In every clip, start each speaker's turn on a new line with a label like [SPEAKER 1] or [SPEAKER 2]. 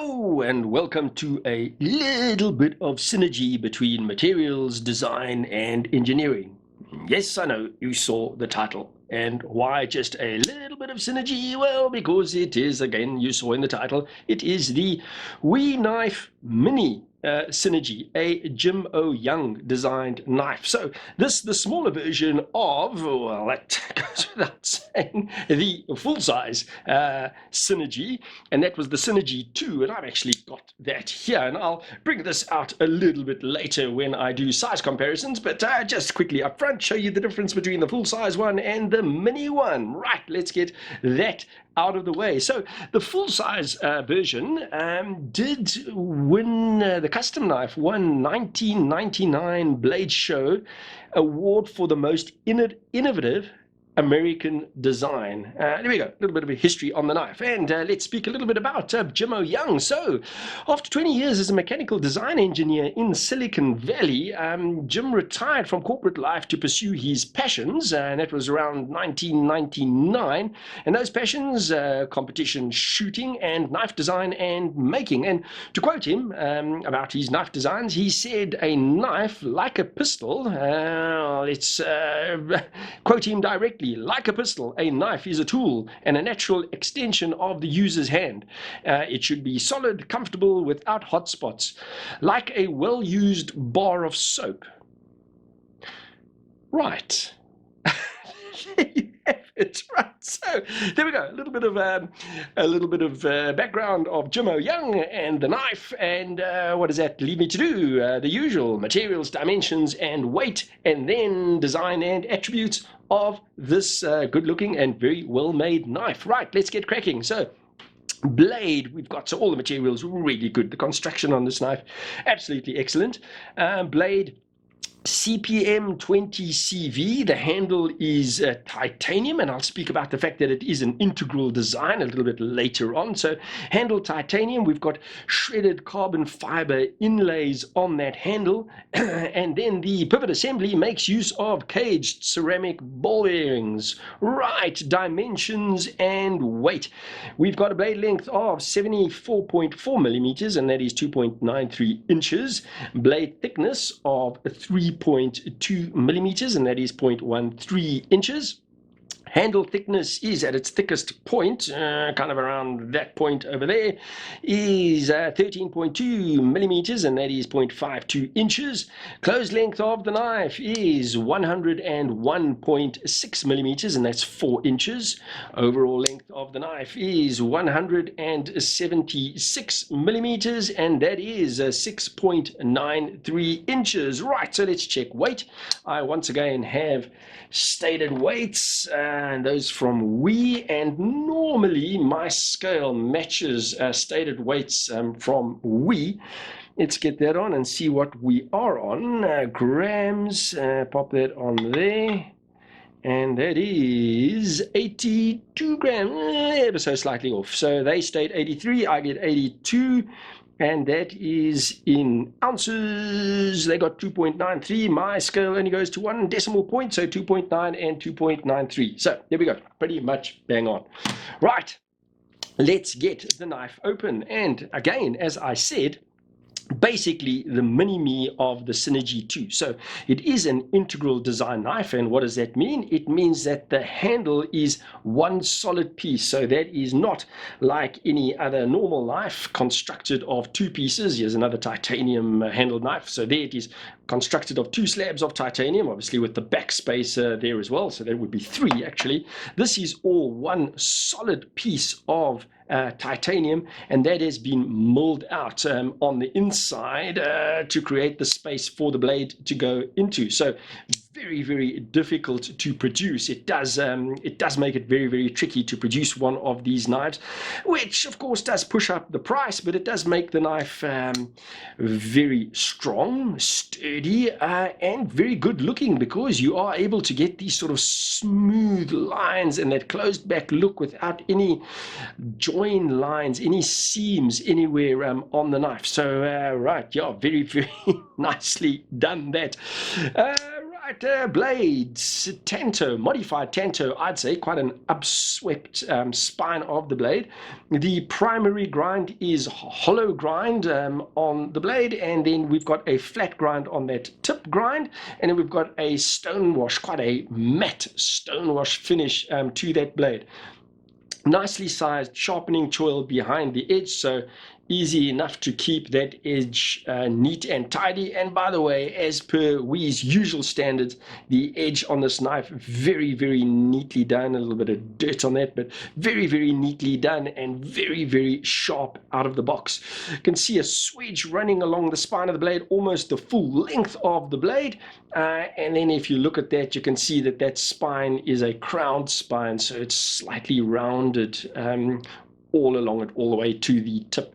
[SPEAKER 1] Hello and welcome to a little bit of synergy between materials design and engineering. Yes, I know you saw the title. And why just a little bit of synergy? Well, because it is, again, you saw in the title, it is the Wee Knife Mini Synergy, a Jim O. Young designed knife. So this, the smaller version of, well, that goes without saying, the full-size Synergy, and that was the Synergy 2, and I've actually got that here, and I'll bring this out a little bit later when I do size comparisons, but just quickly up front, show you the difference between the full-size one and the mini one. Right, let's get that out of the way. So the full-size version did win the custom knife, won 1999 Blade Show award for the most innovative American design. There we go, a little bit of a history on the knife. And let's speak a little bit about Jim O. Young. So, after 20 years as a mechanical design engineer in Silicon Valley, Jim retired from corporate life to pursue his passions, and that was around 1999. And those passions, competition shooting and knife design and making. And to quote him about his knife designs, he said, "A knife like a pistol," let's quote him directly, "like a pistol, a knife is a tool and a natural extension of the user's hand. It should be solid, comfortable, without hot spots, like a well-used bar of soap." Right. There you have it. Right. So there we go. A little bit of background of Jim O. Young and the knife. And what does that lead me to do? The usual materials, dimensions, and weight, and then design and attributes of this good-looking and very well-made knife. Right. Let's get cracking. So, blade, we've got, so all the materials really good. The construction on this knife, absolutely excellent. Blade, CPM 20CV. The handle is titanium, and I'll speak about the fact that it is an integral design a little bit later on. So handle titanium, we've got shredded carbon fiber inlays on that handle, and then the pivot assembly makes use of caged ceramic ball bearings. Right, dimensions and weight. We've got a blade length of 74.4 millimeters, and that is 2.93 inches. Blade thickness of 3.2 millimeters, and that is 0.13 inches. Handle thickness is at its thickest point, kind of around that point over there, is 13.2 millimeters, and that is 0.52 inches. Closed length of the knife is 101.6 millimeters, and that's 4 inches. Overall length of the knife is 176 millimeters, and that is 6.93 inches. Right, so let's check weight. I once again have stated weights, and those from Wee, and normally my scale matches stated weights from Wee. Let's get that on and see what we are on. Grams, pop that on there, and that is 82 grams, ever so slightly off. So they state 83, I get 82. And that is in ounces. They got 2.93. My scale only goes to 1 decimal point, so 2.9 and 2.93. So there we go, pretty much bang on. Right, let's get the knife open. And again, as I said, basically the mini-me of the Synergy 2. So it is an integral design knife, and what does that mean? It means that the handle is one solid piece, so that is not like any other normal knife constructed of two pieces. Here's another titanium handled knife, so there it is constructed of two slabs of titanium, obviously with the backspace there as well, so there would be three actually. This is all one solid piece of titanium, and that has been milled out on the inside to create the space for the blade to go into. So very, very difficult to produce. It does make it very, very tricky to produce one of these knives, which of course does push up the price, but it does make the knife very strong, sturdy, and very good looking, because you are able to get these sort of smooth lines and that closed back look without any join lines, any seams anywhere on the knife. So right, yeah, very, very nicely done that. Right, blades, Tanto, modified Tanto, I'd say quite an upswept spine of the blade. The primary grind is hollow grind on the blade, and then we've got a flat grind on that tip grind, and then we've got a stone wash, quite a matte stone wash finish to that blade. Nicely sized sharpening choil behind the edge, so easy enough to keep that edge neat and tidy. And by the way, as per Wee's usual standards, the edge on this knife very, very neatly done. A little bit of dirt on that, but very, very neatly done and very, very sharp out of the box. You can see a swedge running along the spine of the blade, almost the full length of the blade. And then if you look at that, you can see that that spine is a crowned spine, so it's slightly rounded all along it, all the way to the tip.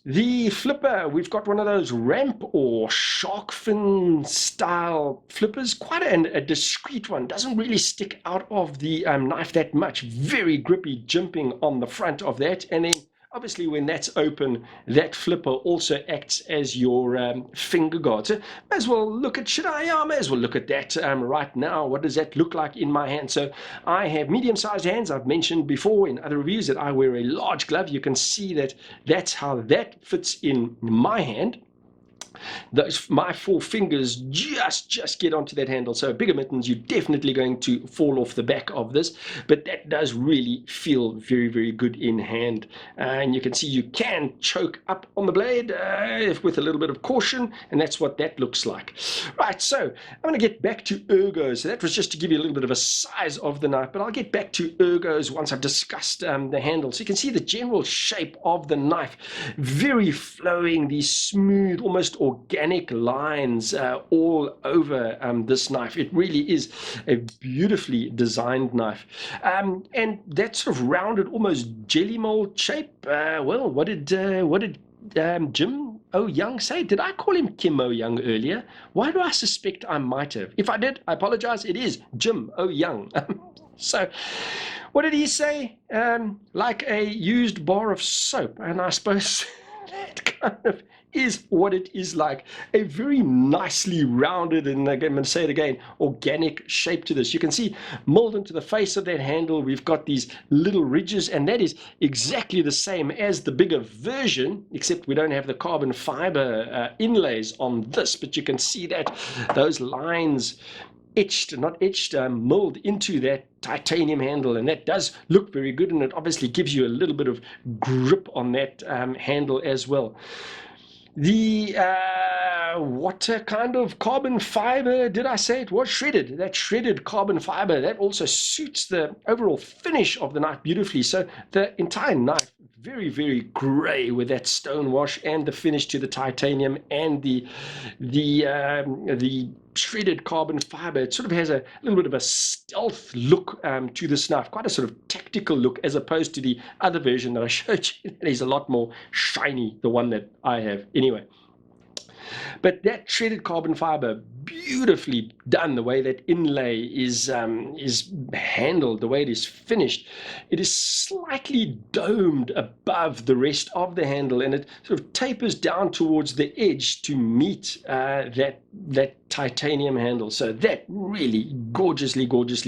[SPEAKER 1] The flipper, we've got one of those ramp or shark fin style flippers, quite a discreet one, doesn't really stick out of the knife that much, very grippy, jimping on the front of that. And then obviously when that's open, that flipper also acts as your finger guard. So may as well look at, may as well look at that right now. What does that look like in my hand? So I have medium-sized hands. I've mentioned before in other reviews that I wear a large glove. You can see that that's how that fits in my hand. My 4 fingers just get onto that handle. So bigger mittens, you're definitely going to fall off the back of this, but that does really feel very, very good in hand. And you can see you can choke up on the blade with a little bit of caution, and that's what that looks like. Right, so I'm going to get back to ergos. So that was just to give you a little bit of a size of the knife, but I'll get back to ergos once I've discussed the handle. So you can see the general shape of the knife, very flowing, these smooth, almost organic lines all over this knife. It really is a beautifully designed knife, and that sort of rounded, almost jelly mold shape. Well, what did Jim O Young say? Did I call him Kim O Young earlier? Why do I suspect I might have? If I did, I apologize. It is Jim O Young. So what did he say? Like a used bar of soap. And I suppose that kind of is what it is like. A very nicely rounded, and again, I'm going to say it again, organic shape to this. You can see molded into the face of that handle, we've got these little ridges, and that is exactly the same as the bigger version, except we don't have the carbon fiber inlays on this, but you can see that those lines mold into that titanium handle, and that does look very good, and it obviously gives you a little bit of grip on that handle as well. The what kind of carbon fiber did I say it was? Shredded. That shredded carbon fiber, that also suits the overall finish of the knife beautifully. So the entire knife, very, very gray with that stone wash and the finish to the titanium and the shredded carbon fiber. It sort of has a little bit of a stealth look to this knife, quite a sort of tactical look, as opposed to the other version that I showed you. It is a lot more shiny, the one that I have anyway. But that shredded carbon fiber, beautifully done, the way that inlay is handled, the way it is finished. It is slightly domed above the rest of the handle, and it sort of tapers down towards the edge to meet that titanium handle. So that really gorgeously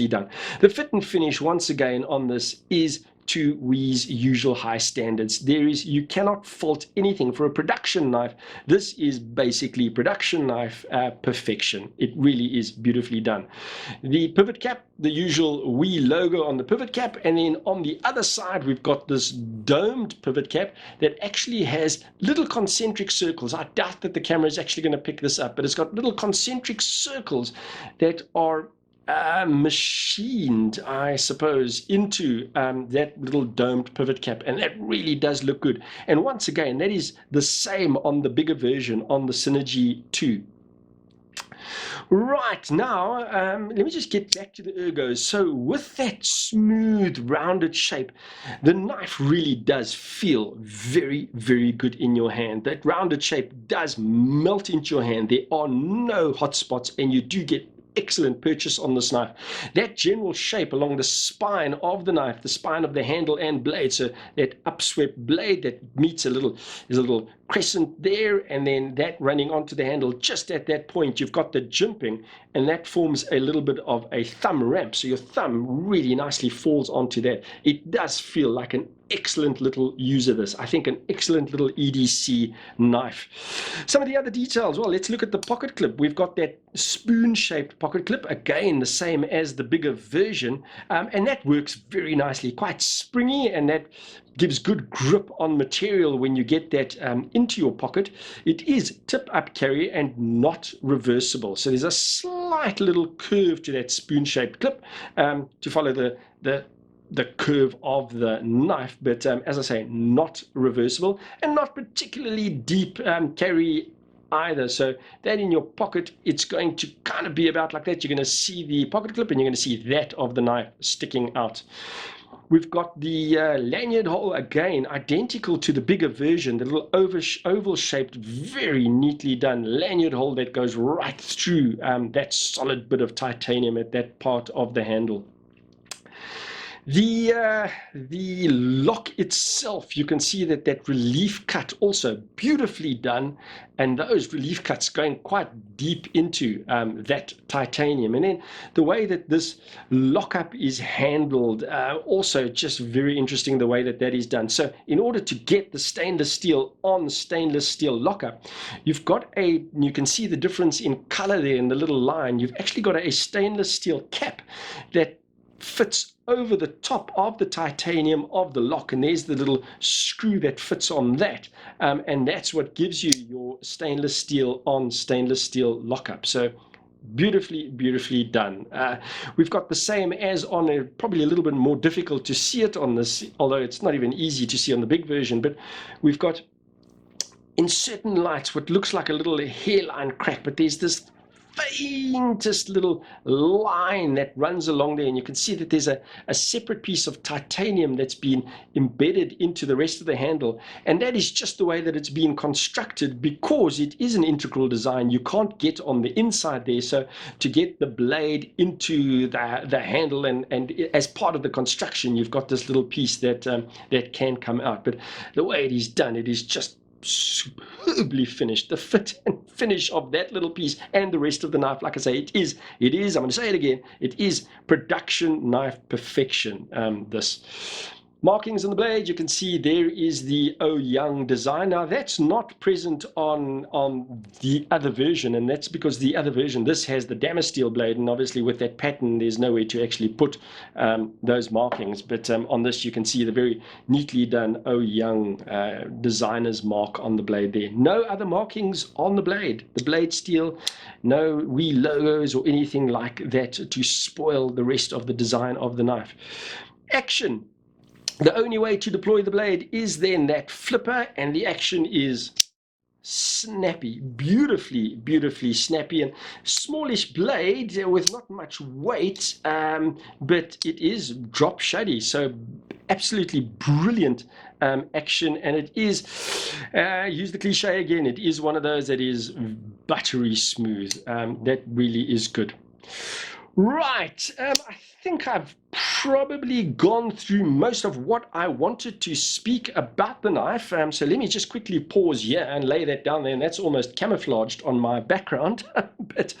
[SPEAKER 1] done. The fit and finish, once again, on this is to Wee's usual high standards. You cannot fault anything for a production knife. This is basically production knife perfection. It really is beautifully done. The pivot cap, the usual Wee logo on the pivot cap, and then on the other side we've got this domed pivot cap that actually has little concentric circles. I doubt that the camera is actually going to pick this up, but it's got little concentric circles that are machined, I suppose, into that little domed pivot cap, and that really does look good. And once again, that is the same on the bigger version, on the Synergy 2. Right, now let me just get back to the ergos. So with that smooth rounded shape, the knife really does feel very, very good in your hand. That rounded shape does melt into your hand. There are no hot spots, and you do get excellent purchase on this knife. That general shape along the spine of the knife, the spine of the handle and blade, so that upswept blade that meets there's a little crescent there, and then that running onto the handle, just at that point you've got the jimping, and that forms a little bit of a thumb ramp, so your thumb really nicely falls onto that. It does feel like an excellent little use of this. I think an excellent little EDC knife. Some of the other details, well, let's look at the pocket clip. We've got that spoon-shaped pocket clip, again the same as the bigger version, and that works very nicely, quite springy, and that gives good grip on material when you get that into your pocket. It is tip-up carry and not reversible, so there's a slight little curve to that spoon-shaped clip to follow the curve of the knife, but as I say, not reversible and not particularly deep carry either. So that in your pocket, it's going to kind of be about like that. You're going to see the pocket clip and you're going to see that of the knife sticking out. We've got the lanyard hole, again identical to the bigger version, the little oval shaped, very neatly done lanyard hole that goes right through that solid bit of titanium at that part of the handle. The lock itself, you can see that relief cut also beautifully done, and those relief cuts going quite deep into that titanium. And then the way that this lockup is handled, also just very interesting the way that is done. So in order to get the stainless steel on stainless steel lockup, you've got you can see the difference in color there in the little line. You've actually got a stainless steel cap that fits over the top of the titanium of the lock, and there's the little screw that fits on that, and that's what gives you your stainless steel on stainless steel lockup. So beautifully done. We've got the same as on probably a little bit more difficult to see it on this, although it's not even easy to see on the big version, but we've got in certain lights what looks like a little hairline crack, but there's this faintest little line that runs along there, and you can see that there's a separate piece of titanium that's been embedded into the rest of the handle, and that is just the way that it's been constructed because it is an integral design. You can't get on the inside there, so to get the blade into the handle and as part of the construction, you've got this little piece that can come out. But the way it is done, it is just superbly finished. The fit and finish of that little piece and the rest of the knife, like I say, it is I'm going to say it again, it is production knife perfection. This markings on the blade, you can see there is the Oh Young design. Now that's not present on the other version, and that's because the other version, this has the Damasteel blade, and obviously with that pattern there's nowhere to actually put those markings, but on this you can see the very neatly done Oh Young designer's mark on the blade there. No other markings on the blade steel, no wee logos or anything like that to spoil the rest of the design of the knife. Action. The only way to deploy the blade is then that flipper, and the action is snappy, beautifully snappy, and smallish blade with not much weight, but it is drop shuddy, so absolutely brilliant action. And it is, use the cliche again, it is one of those that is buttery smooth. That really is good. Right, I think I've probably gone through most of what I wanted to speak about the knife. So let me just quickly pause here and lay that down there, and that's almost camouflaged on my background. But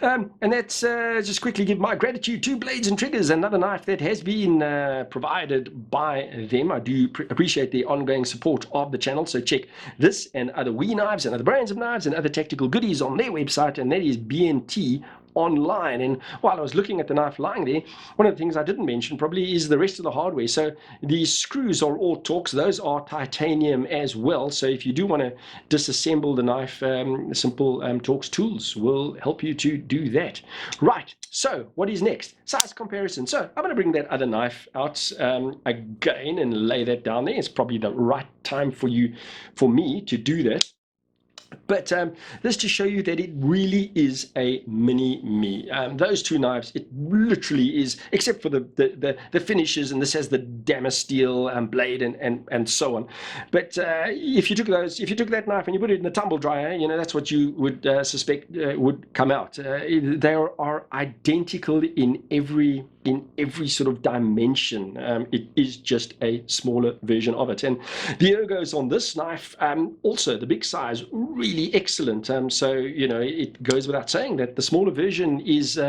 [SPEAKER 1] and that's just quickly give my gratitude to Blades and Triggers, another knife that has been provided by them. I do appreciate the ongoing support of the channel, so check this and other Wii knives and other brands of knives and other tactical goodies on their website, and that is BNT online. And while I was looking at the knife lying there, one of the things I didn't mention probably is the rest of the hardware. So the screws are all Torx, those are titanium as well. So if you do want to disassemble the knife, simple Torx tools will help you to do that. Right, so what is next? Size comparison. So I'm going to bring that other knife out again and lay that down there. It's probably the right time for me to do that. But this to show you that it really is a mini me. Those two knives, it literally is, except for the finishes, and this has the Damasteel blade and so on. But if you took that knife and you put it in the tumble dryer, that's what you would suspect would come out. They are identical in every sort of dimension. It is just a smaller version of it. And the ergos on this knife, also the big size, really excellent. So it goes without saying that the smaller version is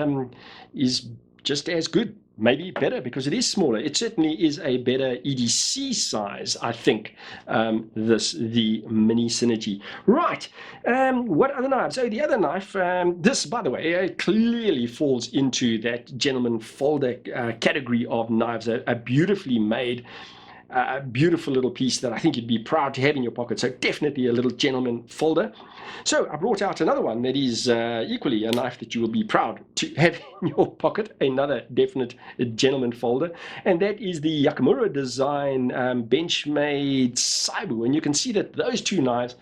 [SPEAKER 1] just as good, maybe better, because it is smaller. It certainly is a better EDC size, I think, the Mini Synergy. Right, what other knives? Oh, the other knife, this, by the way, clearly falls into that gentleman folder category of knives, a beautifully made, a beautiful little piece that I think you'd be proud to have in your pocket. So definitely a little gentleman folder. So I brought out another one that is equally a knife that you will be proud to have in your pocket, another definite gentleman folder, and that is the Yakamura design Benchmade Saibu. And you can see that those two knives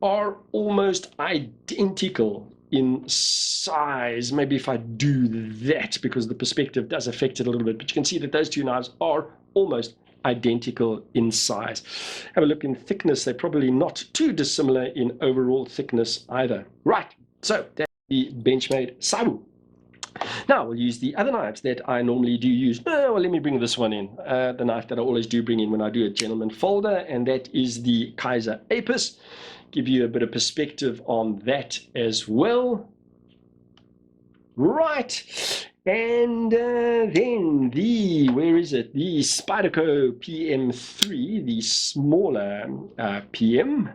[SPEAKER 1] are almost identical in size. Maybe if I do that, because the perspective does affect it a little bit, but you can see that those two knives are almost identical in size. Have a look in thickness. They're probably not too dissimilar in overall thickness either. Right, so that's the Benchmade Saibu. Now we'll use the other knives that I normally do use. Well, let me bring this one in, the knife that I always do bring in when I do a gentleman folder, and that is the Kaiser Apis. Give you a bit of perspective on that as well. Right, and then where is it? The Spyderco PM3, the smaller PM,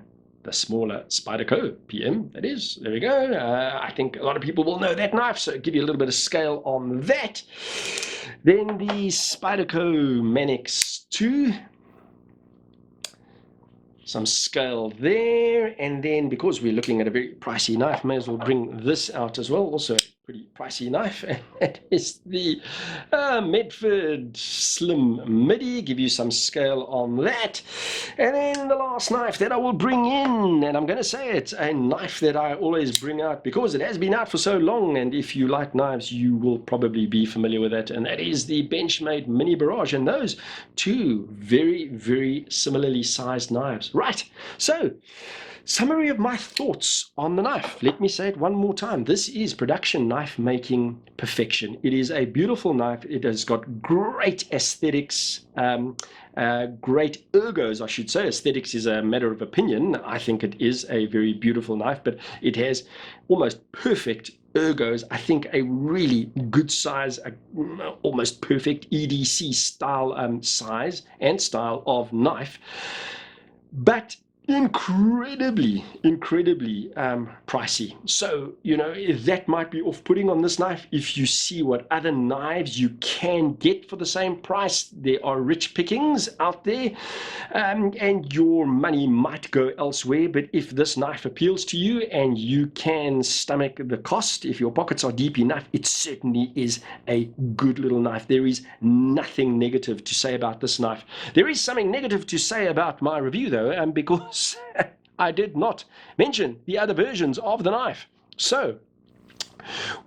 [SPEAKER 1] the smaller Spyderco PM, that is. There we go. I think a lot of people will know that knife, so give you a little bit of scale on that. Then the Spyderco Manix 2. Some scale there, and then because we're looking at a very pricey knife, may as well bring this out as well. Also a pretty pricey knife, and that is the Medford Slim Midi. Give you some scale on that. And then the last knife that I will bring in, and I'm going to say it's a knife that I always bring out because it has been out for so long, and if you like knives you will probably be familiar with it, and that is the Benchmade Mini Barrage. And those two very, very similarly sized knives. Right, so summary of my thoughts on the knife. Let me say it one more time. This is production knife making perfection. It is a beautiful knife. It has got great aesthetics, great ergos, I should say. Aesthetics is a matter of opinion. I think it is a very beautiful knife, but it has almost perfect ergos. I think a really good size, almost perfect EDC style size and style of knife, but incredibly pricey. So that might be off-putting on this knife. If you see what other knives you can get for the same price, there are rich pickings out there, and your money might go elsewhere. But if this knife appeals to you and you can stomach the cost, if your pockets are deep enough, it certainly is a good little knife. There is nothing negative to say about this knife. There is something negative to say about my review though, because I did not mention the other versions of the knife. So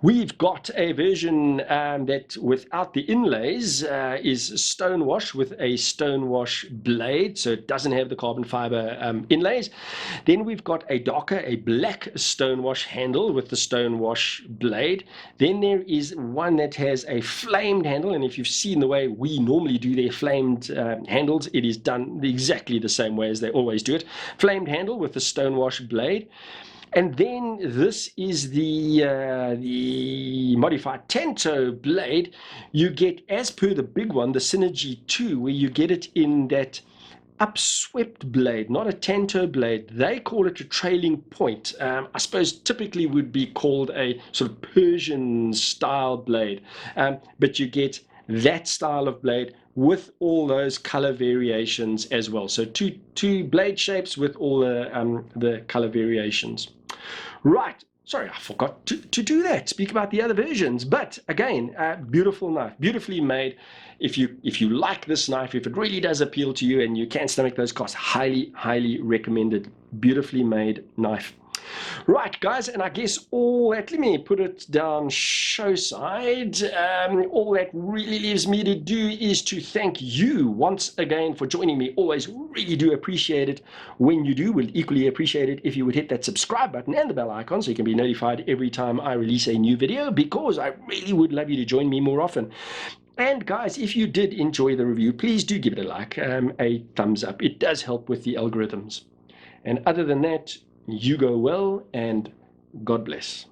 [SPEAKER 1] we've got a version that without the inlays is stonewash with a stonewash blade, so it doesn't have the carbon fiber inlays. Then we've got a darker, a black stonewash handle with the stonewash blade. Then there is one that has a flamed handle, and if you've seen the way we normally do their flamed handles, it is done exactly the same way as they always do it. Flamed handle with the stonewash blade. And then this is the modified Tanto blade. You get, as per the big one, the Synergy 2, where you get it in that upswept blade, not a Tanto blade. They call it a trailing point. I suppose typically would be called a sort of Persian style blade, but you get that style of blade with all those color variations as well. So two blade shapes with all the color variations. Right, sorry, I forgot to do that, speak about the other versions. But again, beautiful knife, beautifully made. If you like this knife, if it really does appeal to you and you can stomach those costs, highly recommended. Beautifully made knife. Right, guys, and I guess all that, let me put it down show side. All that really leaves me to do is to thank you once again for joining me. Always really do appreciate it when you do. Will equally appreciate it if you would hit that subscribe button and the bell icon so you can be notified every time I release a new video, because I really would love you to join me more often. And guys, if you did enjoy the review, please do give it a like, a thumbs up. It does help with the algorithms. And other than that, you go well, and God bless.